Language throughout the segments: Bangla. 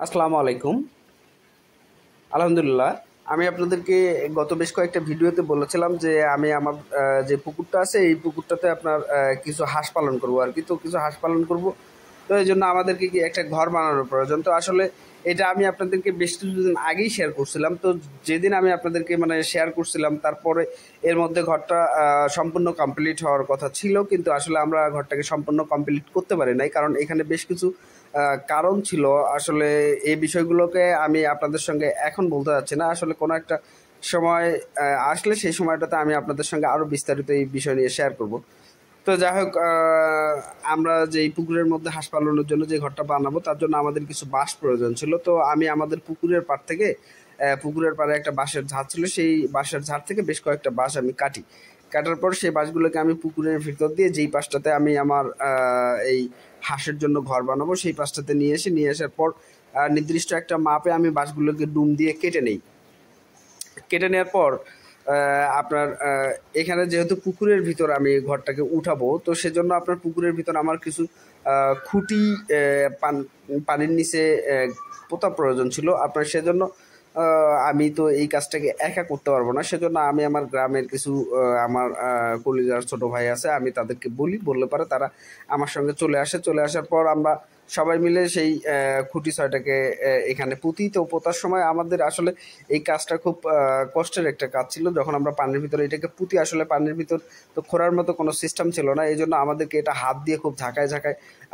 আসসালামু আলাইকুম। আলহামদুলিল্লাহ, আমি আপনাদেরকে গত বেশ কয়েকটা ভিডিওতে বলেছিলাম যে আমি আমার যে পুকুরটা আছে এই পুকুরটাতে আপনার কিছু হাঁস পালন করবো আর কি। তো কিছু হাঁস পালন করব, তো এই জন্য আমাদেরকে কি একটা ঘর বানানোর প্রয়োজন। তো আসলে এটা আমি আপনাদেরকে বেশ কিছুদিন আগেই শেয়ার করছিলাম। তো যেদিন আমি আপনাদেরকে শেয়ার করছিলাম তারপরে এর মধ্যে ঘরটা সম্পূর্ণ কমপ্লিট হওয়ার কথা ছিল, কিন্তু আসলে আমরা ঘরটাকে সম্পূর্ণ কমপ্লিট করতে পারি নাই, কারণ এখানে বেশ কিছু কারণ ছিল। আসলে এই বিষয়গুলোকে আমি আপনাদের সঙ্গে এখন বলতে যাচ্ছি না, আসলে কোনো একটা সময় আসলে সেই সময়টাতে আমি আপনাদের সঙ্গে আরও বিস্তারিত এই বিষয় নিয়ে শেয়ার করব। তো যাই হোক, আমরা যে এই পুকুরের মধ্যে হাঁস পালনের জন্য যে ঘরটা বানাবো তার জন্য আমাদের কিছু বাঁশ প্রয়োজন ছিল। তো আমি আমাদের পুকুরের পাড় থেকে পুকুরের পাড়ে একটা বাঁশের ঝাড় ছিল, সেই বাঁশের ঝাড় থেকে বেশ কয়েকটা বাঁশ আমি কাটার পর সেই বাঁশগুলোকে আমি পুকুরের ভিতর দিয়ে যেই পাশটাতে আমি আমার এই হাঁসের জন্য ঘর বানাবো সেই পাশটাতে নিয়ে আসার পর নির্দিষ্ট একটা মাপে আমি বাঁশগুলোকে ডুম দিয়ে কেটে নেওয়ার পর আপনার এখানে যেহেতু পুকুরের ভিতর আমি ঘরটাকে উঠাবো, তো সেজন্য আপনার পুকুরের ভিতর আমার কিছু খুঁটি পানির নিচে পোতা প্রয়োজন ছিল আপনার। সেজন্য আমি তো এই কাজটাকে একা করতে পারবো না, সেজন্য আমি আমার গ্রামের কিছু আমার কলিজার ছোট ভাই আছে, আমি তাদেরকে বললে পারে তারা আমার সঙ্গে চলে আসার পর আমরা সবাই মিলে সেই খুঁটি ছয়টাকে এখানে পুঁতি। তো পোতার সময় আমাদের আসলে এই কাজটা খুব কষ্টের একটা কাজ ছিল। যখন আমরা পানির ভিতরে এটাকে পুঁতি, আসলে পানির ভিতর তো খোঁড়ার মতো কোনো সিস্টেম ছিল না, এই জন্য আমাদেরকে এটা হাত দিয়ে খুব ঝাঁকায়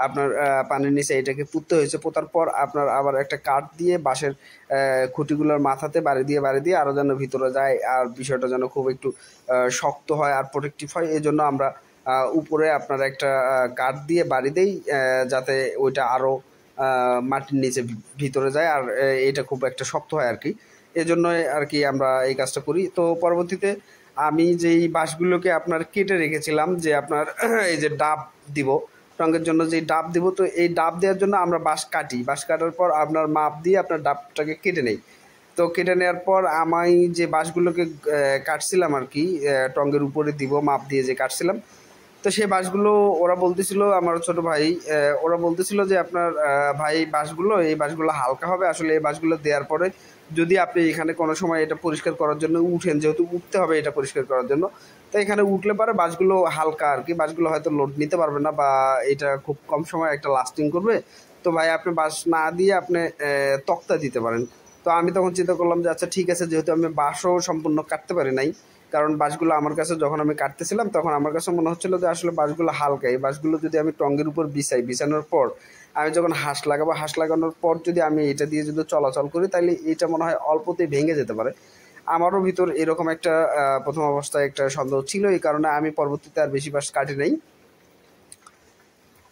আপনার পানির নিচে এটাকে পুঁততে হয়েছে। পোতার পর আপনার আবার একটা কাঠ দিয়ে বাঁশের খুঁটিগুলোর মাথাতে বাড়ি দিয়ে আরও যেন ভিতরে যায়, আর বিষয়টা যেন খুব একটু শক্ত হয় আর প্রোটেক্টিভ হয়, এই জন্য আমরা উপরে আপনার একটা কাঠ দিয়ে বাড়ি দেই, যাতে ওইটা আরও মাটির নিচে ভিতরে যায় আর এটা খুব একটা শক্ত হয় আর কি। এজন্যই আর কি আমরা এই কাজটা করি। তো পরবর্তীতে আমি যেই বাঁশগুলোকে আপনার কেটে রেখেছিলাম যে আপনার এই যে ডাব দিব টঙ্গের জন্য, যে ডাব দিব, তো এই ডাব দেওয়ার জন্য আমরা বাঁশ কাটার পর আপনার মাপ দিয়ে আপনার ডাবটাকে কেটে নেই। তো কেটে নেওয়ার পর আমি যে বাঁশগুলোকে কাটছিলাম আর কি, টঙ্গের উপরে দিব মাপ দিয়ে যে কাটছিলাম, তো সেই বাঁশগুলো ওরা বলতেছিল, আমার ছোট ভাই, ওরা বলতেছিল যে আপনার ভাই এই বাঁশগুলো হালকা হবে। আসলে এই বাঁশগুলো দেওয়ার পরে যদি আপনি এখানে কোনো সময় এটা পরিষ্কার করার জন্য উঠেন, যেহেতু উঠতে হবে এটা পরিষ্কার করার জন্য, তো এখানে উঠলে পারে বাঁশগুলো হালকা আর কি, বাঁশগুলো হয়তো লোড নিতে পারবে না বা এটা খুব কম সময় একটা লাস্টিং করবে। তো ভাই আপনি বাঁশ না দিয়ে আপনি তক্তা দিতে পারেন। তো আমি তখন চিন্তা করলাম যে আচ্ছা ঠিক আছে, যেহেতু আমি বাঁশও সম্পূর্ণ কাটতে পারি নাই, কারণ বাঁশগুলো আমার কাছে যখন আমি কাটতেছিলাম তখন আমার কাছে মনে হচ্ছিল যে আসলে বাঁশগুলো হালকা, এই বাঁশগুলো যদি আমি টঙ্গের উপর বিছানোর পর আমি যখন হাঁস লাগানোর পর যদি আমি এটা দিয়ে যদি চলাচল করি, তাহলে এটা মনে হয় অল্পতেই ভেঙে যেতে পারে। আমারও ভিতর এরকম একটা প্রথম অবস্থায় একটা সন্দেহ ছিল, এই কারণে আমি পরবর্তীতে আর বেশি বাঁশ কাটি নাই।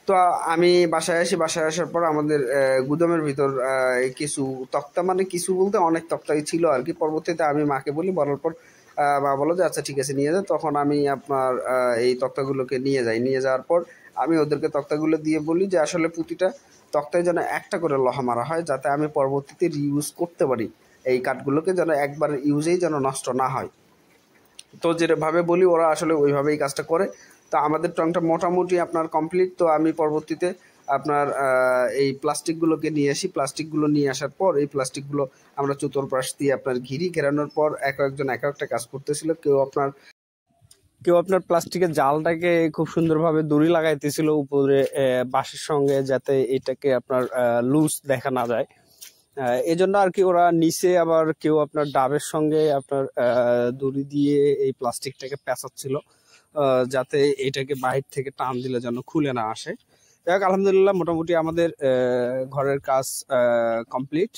তো আমি বাসায় আসার পর আমাদের গুদামের ভিতর কিছু তক্তা, কিছু বলতে অনেক তক্তাই ছিল আর কি। পরবর্তীতে আমি মাকে বলার পর মা বলো যে আচ্ছা ঠিক আছে নিয়ে যাও। তখন আমি আপনার এই তক্তাগুলোকে নিয়ে যাওয়ার পর আমি ওদেরকে তক্তাগুলো দিয়ে বলি যে আসলে প্রতিটা তক্তায় যেন একটা করে লোহা মারা হয়, যাতে আমি পরবর্তীতে রিইউজ করতে পারি এই কাঠগুলোকে, যেন একবার ইউজেই যেন নষ্ট না হয়। তো যেভাবে বলি ওরা আসলে ওইভাবেই কাজটা করে। তো আমাদের টংটা মোটামুটি আপনার কমপ্লিট। তো আমি পরবর্তীতে আপনার এই প্লাস্টিকগুলোকে নিয়ে আসি। প্লাস্টিকগুলো নিয়ে আসার পর এই প্লাস্টিকগুলো আমরা চতুর্পাশ দিয়ে আপনার ঘেরানোর পর একজন এক একটা কাজ করতেছিল। কেউ আপনার প্লাস্টিকের জালটাকে খুব সুন্দরভাবে দড়ি লাগাইতেছিল উপরে বাঁশের সঙ্গে, যাতে এটাকে আপনার লুজ দেখা না যায়। এই জন্য আর কি ওরা নিচে আবার কেউ আপনার ডাবের সঙ্গে আপনার দড়ি দিয়ে এই প্লাস্টিকটাকে পেঁচাচ্ছিল, যাতে এটাকে বাহির থেকে টান দিলে যেন খুলে না আসে। যাই হোক, আলহামদুলিল্লাহ মোটামুটি আমাদের ঘরের কাজ কমপ্লিট।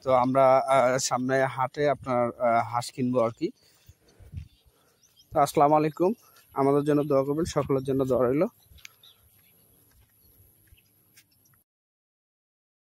তো আমরা সামনে হাটে আপনার হাঁস কিনবো আর কি। আসসালামু আলাইকুম, আমাদের জন্য দোয়া করবেন, সকলের জন্য দোয়া রইল।